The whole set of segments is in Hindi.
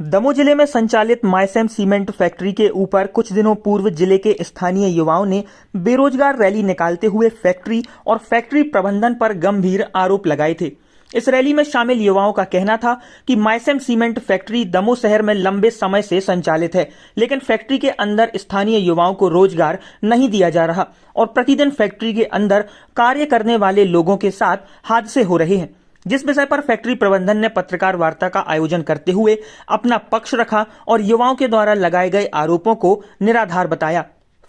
दमोह जिले में संचालित मायसेम सीमेंट फैक्ट्री के ऊपर कुछ दिनों पूर्व जिले के स्थानीय युवाओं ने बेरोजगार रैली निकालते हुए फैक्ट्री और फैक्ट्री प्रबंधन पर गंभीर आरोप लगाए थे। इस रैली में शामिल युवाओं का कहना था कि मायसेम सीमेंट फैक्ट्री दमोह शहर में लंबे समय से संचालित है, लेकिन फैक्ट्री के अंदर स्थानीय युवाओं को रोजगार नहीं दिया जा रहा और प्रतिदिन फैक्ट्री के अंदर कार्य करने वाले लोगों के साथ हादसे हो रहे हैं। जिस विषय पर फैक्ट्री प्रबंधन ने पत्रकार वार्ता का आयोजन करते हुए अपना पक्ष रखा और युवाओं के द्वारा लगाए गए आरोपों को निराधार बताया।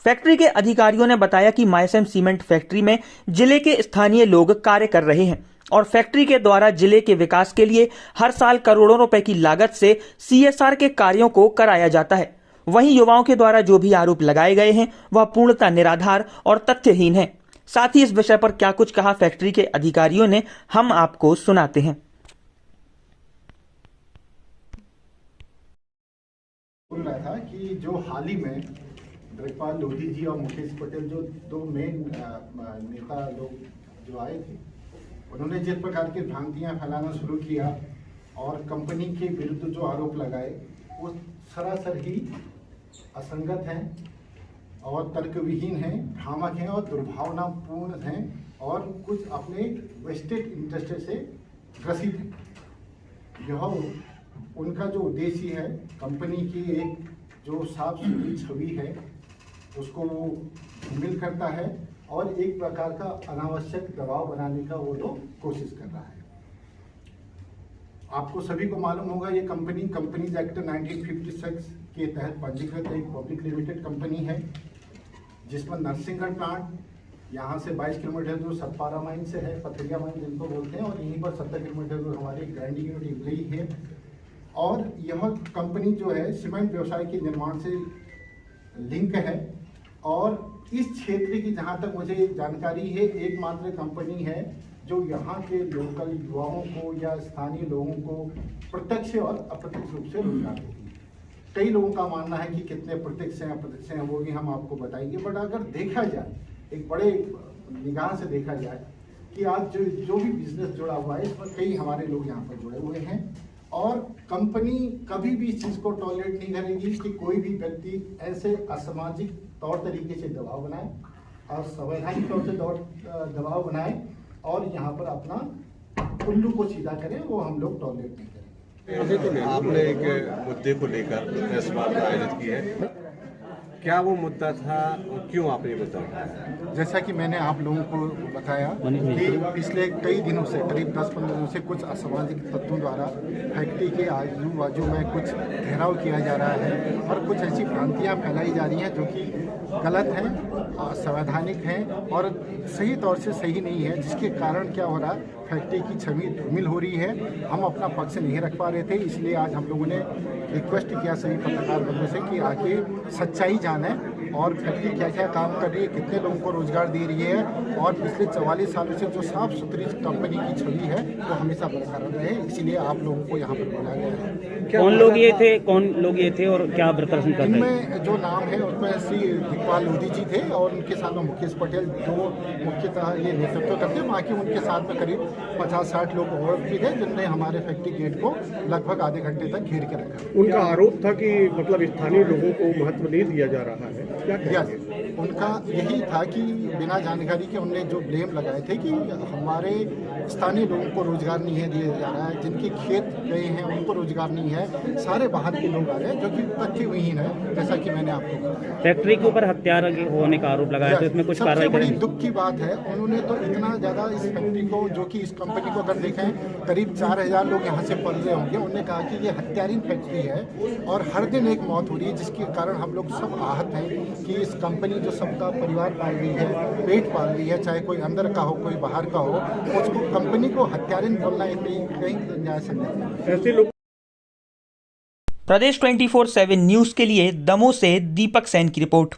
फैक्ट्री के अधिकारियों ने बताया कि मायसेम सीमेंट फैक्ट्री में जिले के स्थानीय लोग कार्य कर रहे हैं और फैक्ट्री के द्वारा जिले के विकास के लिए हर साल करोड़ों रुपए की लागत से CSR के कार्यों को कराया जाता है। वहीं युवाओं के द्वारा जो भी आरोप लगाए गए हैं वह पूर्णतः निराधार और तथ्यहीन है। साथ ही इस विषय पर क्या कुछ कहा फैक्ट्री के अधिकारियों ने, हम आपको सुनाते हैं। बोल रहा था कि जो हाल ही में ब्रजपाल लोधी जी और मुकेश पटेल जो दो मेन नेता लोग जो आए थे, उन्होंने जिस प्रकार की भ्रांतियां फैलाना शुरू किया और कंपनी के विरुद्ध जो आरोप लगाए वो सरासर ही असंगत हैं और तर्कविहीन हैं, भ्रामक हैं और दुर्भावनापूर्ण हैं और कुछ अपने वेस्टेड इंटरेस्ट से ग्रसित हैं। यह उनका जो उद्देश्य है कंपनी की एक जो साफ सुथरी छवि है उसको धूमिल करता है और एक प्रकार का अनावश्यक दबाव बनाने का वो लोग कोशिश कर रहा है। आपको सभी को मालूम होगा ये कंपनीज एक्ट 1956 के तहत पंजीकृत एक पब्लिक लिमिटेड कंपनी है जिसमें नरसिंहगढ़ प्लांट यहाँ से 22 किलोमीटर दूर सतपारा माइन से है, पथरिया माइन जिनको बोलते हैं, और यहीं पर 70 किलोमीटर दूर हमारी ग्राइंडिंग यूनिट इमली है। और यह कंपनी जो है सीमेंट व्यवसाय के निर्माण से लिंक है और इस क्षेत्र की जहाँ तक मुझे जानकारी है एकमात्र कंपनी है जो यहाँ के लोकल युवाओं को या स्थानीय लोगों को प्रत्यक्ष और अप्रत्यक्ष रूप से रोजगार देती है। कई लोगों का मानना है कि कितने प्रत्यक्ष हैं अप्रत्यक्ष हैं वो भी हम आपको बताएंगे, बट अगर देखा जाए एक बड़े निगाह से देखा जाए कि आज जो भी बिजनेस जुड़ा हुआ है इसमें कई हमारे लोग यहाँ पर जुड़े हुए हैं और कंपनी कभी भी इस चीज़ को टॉलरेट नहीं करेगी कि कोई भी व्यक्ति ऐसे असामाजिक तौर तरीके से दबाव बनाए और संवैधानिक तौर से दबाव बनाए और यहाँ पर अपना उल्लू को सीधा करे, वो हम लोग टॉलरेट नहीं करेंगे। आपने एक मुद्दे को लेकर प्रेस वार्ता आयोजित की है, क्या वो मुद्दा था और क्यों आपने मुद्दा उठाया? जैसा कि मैंने आप लोगों को बताया कि पिछले कई दिनों से करीब 10-15 दिनों से कुछ असामाजिक तत्वों द्वारा फैक्ट्री के आजू बाजू में कुछ घेराव किया जा रहा है और कुछ ऐसी भ्रांतियां फैलाई जा रही हैं जो कि गलत हैं, असंवैधानिक हैं और सही तौर से सही नहीं है, जिसके कारण क्या हो रहा है फैक्ट्री की छवि धूमिल हो रही है। हम अपना पक्ष नहीं रख पा रहे थे, इसलिए आज हम लोगों ने रिक्वेस्ट किया सभी पत्रकार बंधुओं से कि आके सच्चाई जाने और फैक्ट्री क्या क्या काम कर रही है, कितने लोगों को रोजगार दे रही है और पिछले 44 सालों से जो साफ सुथरी कंपनी की छवि है वो हमेशा बरकरार रहे, इसीलिए आप लोगों को यहाँ पर बुलाया गया है। कौन लोग ये थे और क्या प्रदर्शन कर रहे हैं? इनमें जो नाम है उसमें श्री ब्रजपाल लोधी जी थे और उनके साथ में मुकेश पटेल जो मुख्यतः ये नेतृत्व करते, बाकी उनके साथ में करीब 50-60 लोग और भी थे जिनने हमारे फैक्ट्री गेट को लगभग आधे घंटे तक घेर के रखा। उनका आरोप था कि मतलब स्थानीय लोगों को महत्व नहीं दिया जा रहा है, क्या कहेंगे? उनका यही था कि बिना जानकारी के उनने जो ब्लेम लगाए थे कि हमारे स्थानीय लोगों को रोजगार नहीं है दिया जा रहा है, जिनके खेत गए हैं उनको रोजगार नहीं है, सारे बाहर के लोग आ रहे हैं, जो कि तथ्यविहीन है, जैसा कि मैंने आपको बताया। फैक्ट्री के ऊपर हत्यारा होने का आरोप लगाया तो इसमें कुछ कार्रवाई करेंगे? दुख की बात है, उन्होंने तो इतना ज्यादा इस फैक्ट्री को, जो कि इस कंपनी को अगर देखें करीब 4000 लोग यहाँ से पल रहे होंगे, उन्होंने कहा कि ये हत्यारीन फैक्ट्री है और हर दिन एक मौत हो रही है, जिसके कारण हम लोग सब आहत हैं कि इस कंपनी जो सबका परिवार पाल रही है, पेट पाल रही है, चाहे कोई अंदर का हो कोई बाहर का हो, उसको कंपनी को हत्यारीन बोलना कहीं न्याय संगत है। ऐसे लोग प्रदेश 24/7 न्यूज के लिए दमोह से दीपक सेन की रिपोर्ट।